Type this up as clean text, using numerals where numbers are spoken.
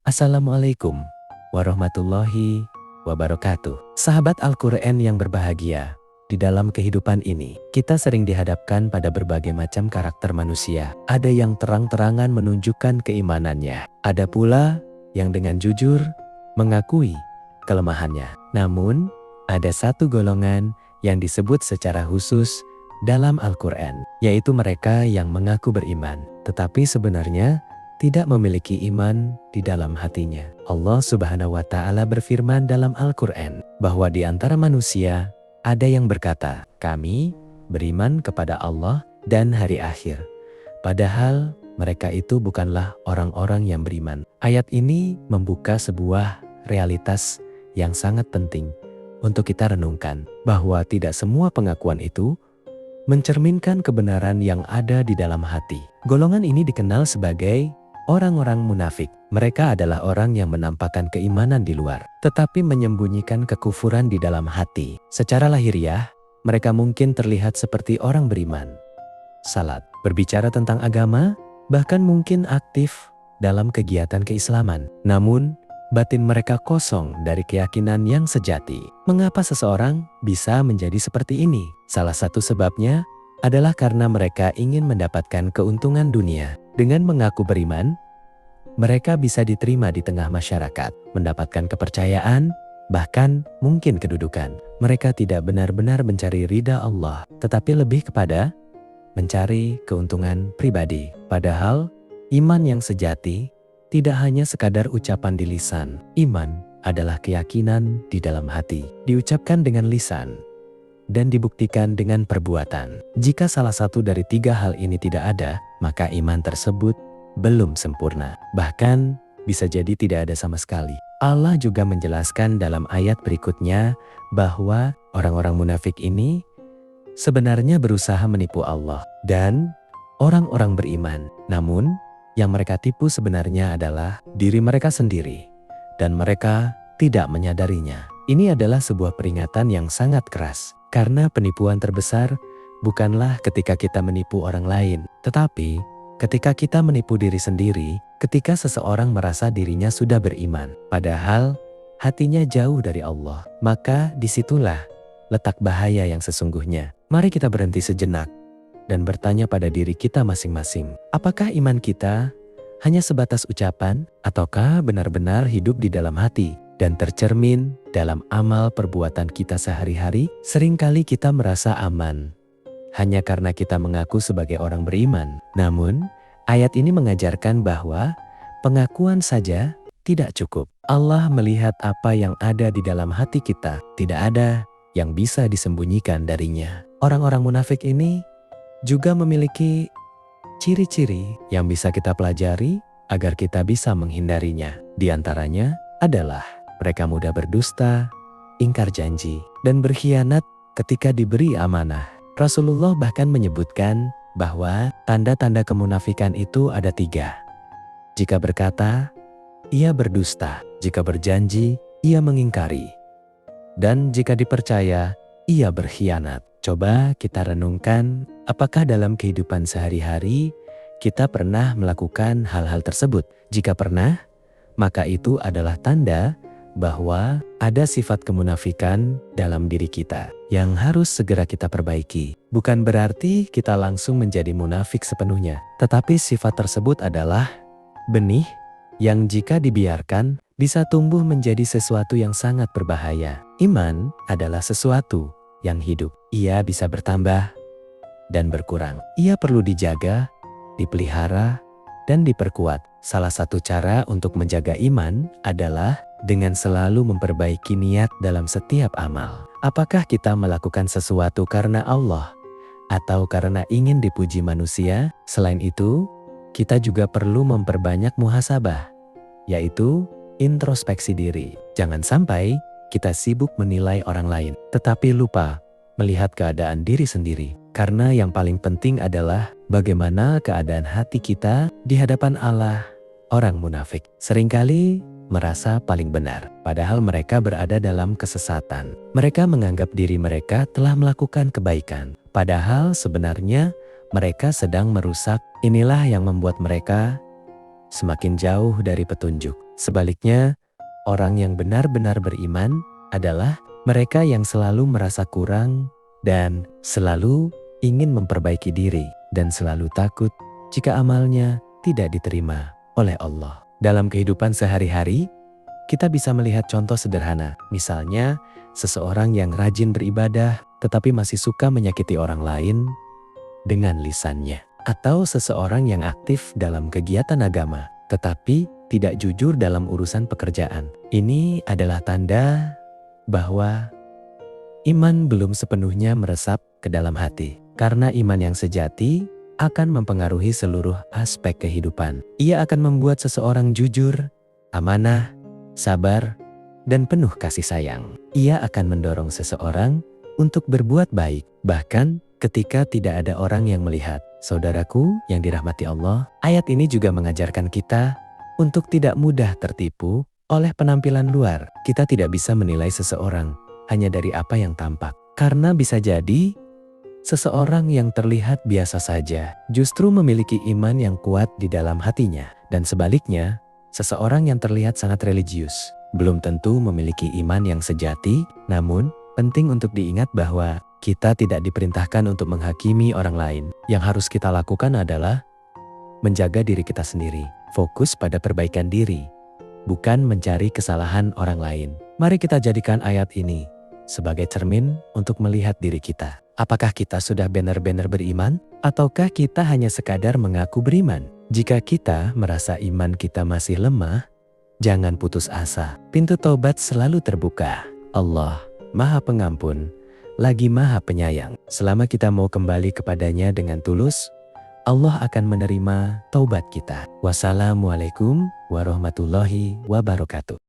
Assalamualaikum warahmatullahi wabarakatuh. Sahabat Al-Quran yang berbahagia, di dalam kehidupan ini, kita sering dihadapkan pada berbagai macam karakter manusia. Ada yang terang-terangan menunjukkan keimanannya. Ada pula yang dengan jujur mengakui kelemahannya. Namun, ada satu golongan yang disebut secara khusus dalam Al-Quran, yaitu mereka yang mengaku beriman, tetapi sebenarnya tidak memiliki iman di dalam hatinya. Allah Subhanahu wa Ta'ala berfirman dalam Al-Quran bahwa di antara manusia ada yang berkata, "Kami beriman kepada Allah dan hari akhir." Padahal mereka itu bukanlah orang-orang yang beriman. Ayat ini membuka sebuah realitas yang sangat penting untuk kita renungkan, bahwa tidak semua pengakuan itu mencerminkan kebenaran yang ada di dalam hati. Golongan ini dikenal sebagai orang-orang munafik. Mereka adalah orang yang menampakkan keimanan di luar, tetapi menyembunyikan kekufuran di dalam hati. Secara lahiriah, mereka mungkin terlihat seperti orang beriman, salat, berbicara tentang agama, bahkan mungkin aktif dalam kegiatan keislaman. Namun, batin mereka kosong dari keyakinan yang sejati. Mengapa seseorang bisa menjadi seperti ini? Salah satu sebabnya adalah karena mereka ingin mendapatkan keuntungan dunia. Dengan mengaku beriman, mereka bisa diterima di tengah masyarakat, mendapatkan kepercayaan, bahkan mungkin kedudukan. Mereka tidak benar-benar mencari ridha Allah, tetapi lebih kepada mencari keuntungan pribadi. Padahal, iman yang sejati tidak hanya sekadar ucapan di lisan. Iman adalah keyakinan di dalam hati, diucapkan dengan lisan dan dibuktikan dengan perbuatan. Jika salah satu dari tiga hal ini tidak ada, maka iman tersebut belum sempurna. Bahkan bisa jadi tidak ada sama sekali. Allah juga menjelaskan dalam ayat berikutnya bahwa orang-orang munafik ini sebenarnya berusaha menipu Allah dan orang-orang beriman. Namun, yang mereka tipu sebenarnya adalah diri mereka sendiri, dan mereka tidak menyadarinya. Ini adalah sebuah peringatan yang sangat keras, karena penipuan terbesar bukanlah ketika kita menipu orang lain, tetapi ketika kita menipu diri sendiri, ketika seseorang merasa dirinya sudah beriman, padahal hatinya jauh dari Allah. Maka disitulah letak bahaya yang sesungguhnya. Mari kita berhenti sejenak dan bertanya pada diri kita masing-masing. Apakah iman kita hanya sebatas ucapan, ataukah benar-benar hidup di dalam hati dan tercermin dalam amal perbuatan kita sehari-hari? Seringkali kita merasa aman hanya karena kita mengaku sebagai orang beriman. Namun, ayat ini mengajarkan bahwa pengakuan saja tidak cukup. Allah melihat apa yang ada di dalam hati kita. Tidak ada yang bisa disembunyikan darinya. Orang-orang munafik ini juga memiliki ciri-ciri yang bisa kita pelajari agar kita bisa menghindarinya. Di antaranya adalah mereka mudah berdusta, ingkar janji, dan berkhianat ketika diberi amanah. Rasulullah bahkan menyebutkan bahwa tanda-tanda kemunafikan itu ada 3. Jika berkata, ia berdusta. Jika berjanji, ia mengingkari. Dan jika dipercaya, ia berkhianat. Coba kita renungkan, apakah dalam kehidupan sehari-hari kita pernah melakukan hal-hal tersebut? Jika pernah, maka itu adalah tanda bahwa ada sifat kemunafikan dalam diri kita yang harus segera kita perbaiki. Bukan berarti kita langsung menjadi munafik sepenuhnya, tetapi sifat tersebut adalah benih yang jika dibiarkan bisa tumbuh menjadi sesuatu yang sangat berbahaya. Iman adalah sesuatu yang hidup. Ia bisa bertambah dan berkurang. Ia perlu dijaga, dipelihara, dan diperkuat. Salah satu cara untuk menjaga iman adalah dengan selalu memperbaiki niat dalam setiap amal. Apakah kita melakukan sesuatu karena Allah atau karena ingin dipuji manusia? Selain itu, kita juga perlu memperbanyak muhasabah, yaitu introspeksi diri. Jangan sampai kita sibuk menilai orang lain, tetapi lupa melihat keadaan diri sendiri. Karena yang paling penting adalah bagaimana keadaan hati kita di hadapan Allah. Orang munafik seringkali merasa paling benar, padahal mereka berada dalam kesesatan. Mereka menganggap diri mereka telah melakukan kebaikan, padahal sebenarnya mereka sedang merusak. Inilah yang membuat mereka semakin jauh dari petunjuk. Sebaliknya, orang yang benar-benar beriman adalah mereka yang selalu merasa kurang dan selalu ingin memperbaiki diri dan selalu takut jika amalnya tidak diterima oleh Allah. Dalam kehidupan sehari-hari, kita bisa melihat contoh sederhana. Misalnya, seseorang yang rajin beribadah tetapi masih suka menyakiti orang lain dengan lisannya. Atau seseorang yang aktif dalam kegiatan agama tetapi tidak jujur dalam urusan pekerjaan. Ini adalah tanda bahwa iman belum sepenuhnya meresap ke dalam hati. Karena iman yang sejati akan mempengaruhi seluruh aspek kehidupan. Ia akan membuat seseorang jujur, amanah, sabar, dan penuh kasih sayang. Ia akan mendorong seseorang untuk berbuat baik, bahkan ketika tidak ada orang yang melihat. Saudaraku yang dirahmati Allah, ayat ini juga mengajarkan kita untuk tidak mudah tertipu oleh penampilan luar. Kita tidak bisa menilai seseorang hanya dari apa yang tampak. Karena bisa jadi seseorang yang terlihat biasa saja justru memiliki iman yang kuat di dalam hatinya. Dan sebaliknya, seseorang yang terlihat sangat religius belum tentu memiliki iman yang sejati. Namun, penting untuk diingat bahwa kita tidak diperintahkan untuk menghakimi orang lain. Yang harus kita lakukan adalah menjaga diri kita sendiri, fokus pada perbaikan diri, bukan mencari kesalahan orang lain. Mari kita jadikan ayat ini sebagai cermin untuk melihat diri kita. Apakah kita sudah benar-benar beriman? Ataukah kita hanya sekadar mengaku beriman? Jika kita merasa iman kita masih lemah, jangan putus asa. Pintu taubat selalu terbuka. Allah Maha Pengampun, lagi Maha Penyayang. Selama kita mau kembali kepadanya dengan tulus, Allah akan menerima taubat kita. Wassalamualaikum warahmatullahi wabarakatuh.